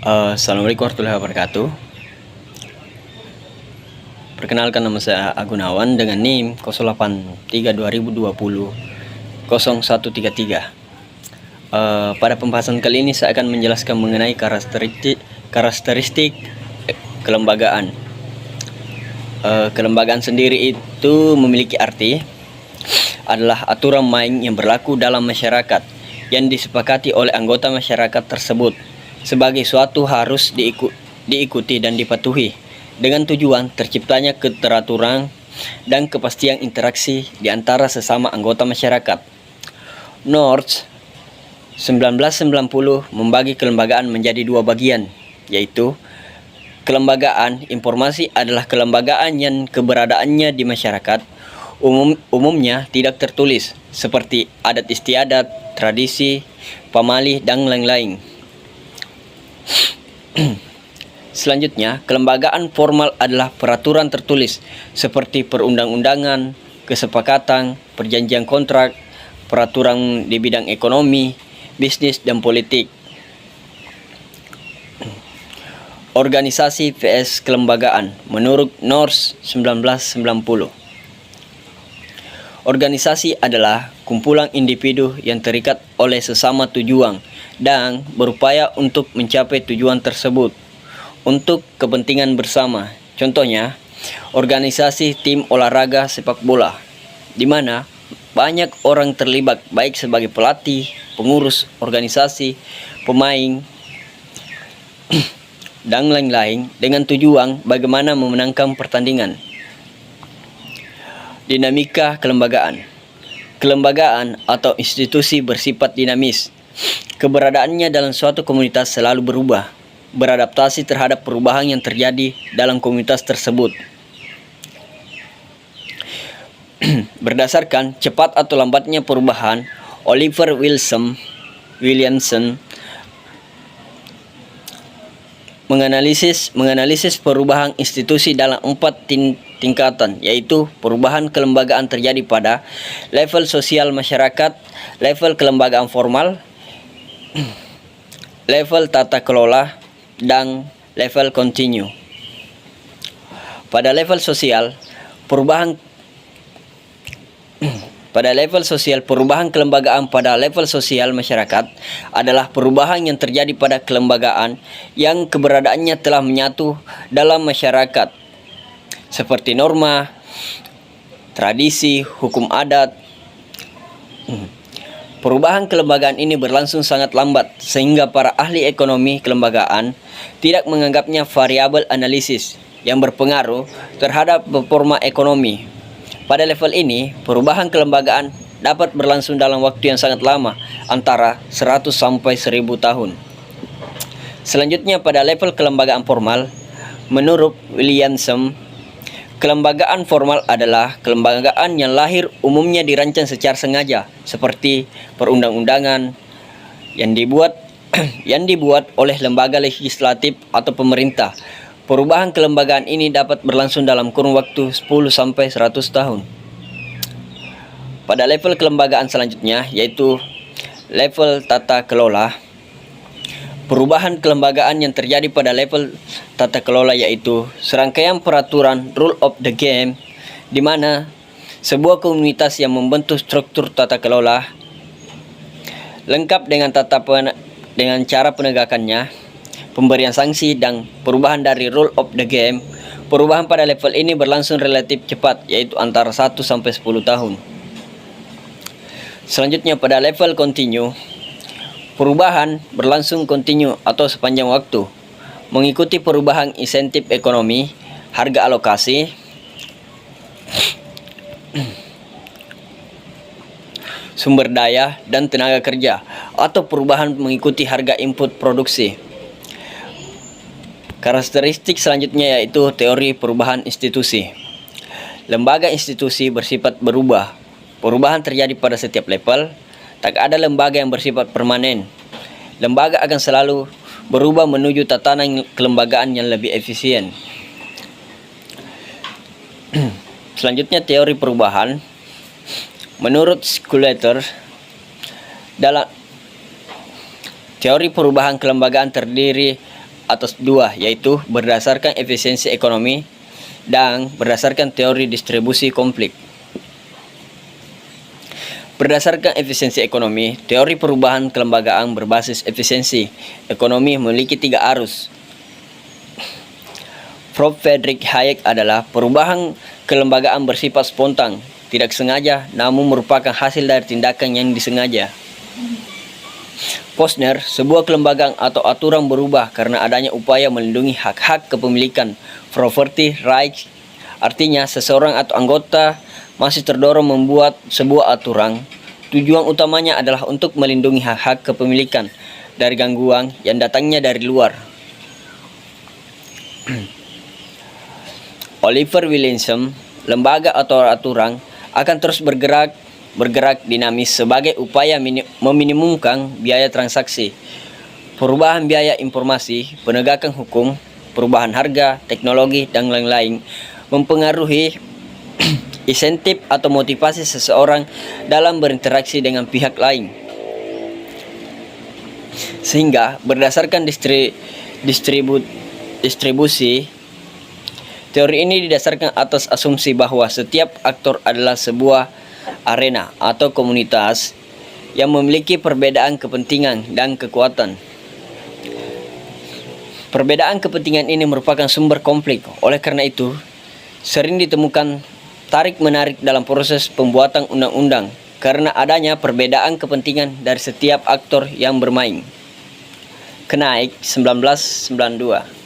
Assalamualaikum warahmatullahi wabarakatuh. Perkenalkan, nama saya Agunawan dengan NIM 083-2020-0133. Pada pembahasan kali ini saya akan menjelaskan mengenai karakteristik kelembagaan. Kelembagaan sendiri itu memiliki arti adalah aturan main yang berlaku dalam masyarakat yang disepakati oleh anggota masyarakat tersebut sebagai suatu harus diikuti dan dipatuhi dengan tujuan terciptanya keteraturan dan kepastian interaksi di antara sesama anggota masyarakat. North 1990 membagi kelembagaan menjadi dua bagian, yaitu kelembagaan informasi adalah kelembagaan yang keberadaannya di masyarakat umumnya tidak tertulis, seperti adat istiadat, tradisi, pamali, dan lain-lain. Selanjutnya, kelembagaan formal adalah peraturan tertulis seperti perundang-undangan, kesepakatan, perjanjian kontrak, peraturan di bidang ekonomi, bisnis, dan politik. Organisasi vs kelembagaan menurut North 1990. Organisasi adalah kumpulan individu yang terikat oleh sesama tujuan dan berupaya untuk mencapai tujuan tersebut untuk kepentingan bersama. Contohnya, organisasi tim olahraga sepak bola, di mana banyak orang terlibat baik sebagai pelatih, pengurus organisasi, pemain, dan lain-lain dengan tujuan bagaimana memenangkan pertandingan. Dinamika kelembagaan. Kelembagaan atau institusi bersifat dinamis. Keberadaannya dalam suatu komunitas selalu berubah, beradaptasi terhadap perubahan yang terjadi dalam komunitas tersebut. Berdasarkan cepat atau lambatnya perubahan, Oliver Williamson menganalisis perubahan institusi dalam 4 tingkatan, yaitu perubahan kelembagaan terjadi pada level sosial masyarakat, level kelembagaan formal, level tata kelola, dan level kontinu. Pada level sosial, perubahan kelembagaan pada level sosial masyarakat adalah perubahan yang terjadi pada kelembagaan yang keberadaannya telah menyatu dalam masyarakat, seperti norma, tradisi, hukum adat. Perubahan kelembagaan ini berlangsung sangat lambat, sehingga para ahli ekonomi kelembagaan tidak menganggapnya variabel analisis yang berpengaruh terhadap performa ekonomi. Pada level ini, perubahan kelembagaan dapat berlangsung dalam waktu yang sangat lama, antara 100 sampai 1000 tahun. Selanjutnya, pada level kelembagaan formal, menurut Williamson, kelembagaan formal adalah kelembagaan yang lahir umumnya dirancang secara sengaja, seperti perundang-undangan yang dibuat oleh lembaga legislatif atau pemerintah. Perubahan kelembagaan ini dapat berlangsung dalam kurun waktu 10 sampai 100 tahun. Pada level kelembagaan selanjutnya, yaitu level tata kelola, perubahan kelembagaan yang terjadi pada level tata kelola yaitu serangkaian peraturan rule of the game, di mana sebuah komunitas yang membentuk struktur tata kelola lengkap dengan cara penegakannya, pemberian sanksi, dan perubahan dari rule of the game. Perubahan pada level ini berlangsung relatif cepat, yaitu antara 1 sampai 10 tahun. Selanjutnya, pada level kontinu, perubahan berlangsung kontinu atau sepanjang waktu, mengikuti perubahan insentif ekonomi, harga alokasi, sumber daya, dan tenaga kerja, atau perubahan mengikuti harga input produksi. Karakteristik selanjutnya yaitu teori perubahan institusi. Lembaga institusi bersifat berubah. Perubahan terjadi pada setiap level. Tak ada lembaga yang bersifat permanen. Lembaga akan selalu berubah menuju tatanan kelembagaan yang lebih efisien. Selanjutnya, teori perubahan. Menurut Sculater, dalam teori perubahan kelembagaan terdiri atas dua, yaitu berdasarkan efisiensi ekonomi dan berdasarkan teori distribusi konflik. Berdasarkan efisiensi ekonomi, teori perubahan kelembagaan berbasis efisiensi ekonomi memiliki 3 arus. Prof. Friedrich Hayek adalah perubahan kelembagaan bersifat spontan, tidak sengaja, namun merupakan hasil dari tindakan yang disengaja. Posner, sebuah kelembagaan atau aturan berubah karena adanya upaya melindungi hak-hak kepemilikan, property rights. Artinya, seseorang atau anggota masih terdorong membuat sebuah aturan. Tujuan utamanya adalah untuk melindungi hak-hak kepemilikan dari gangguan yang datangnya dari luar. Oliver Williamson, lembaga atau aturan akan terus bergerak dinamis sebagai upaya meminimumkan biaya transaksi, perubahan biaya informasi, penegakan hukum, perubahan harga, teknologi, dan lain-lain mempengaruhi insentif atau motivasi seseorang dalam berinteraksi dengan pihak lain. Sehingga berdasarkan distribusi, teori ini didasarkan atas asumsi bahwa setiap aktor adalah sebuah arena atau komunitas yang memiliki perbedaan kepentingan dan kekuatan. Perbedaan kepentingan ini merupakan sumber konflik. Oleh karena itu, sering ditemukan tarik-menarik dalam proses pembuatan undang-undang karena adanya perbedaan kepentingan dari setiap aktor yang bermain. Knaik, 1992.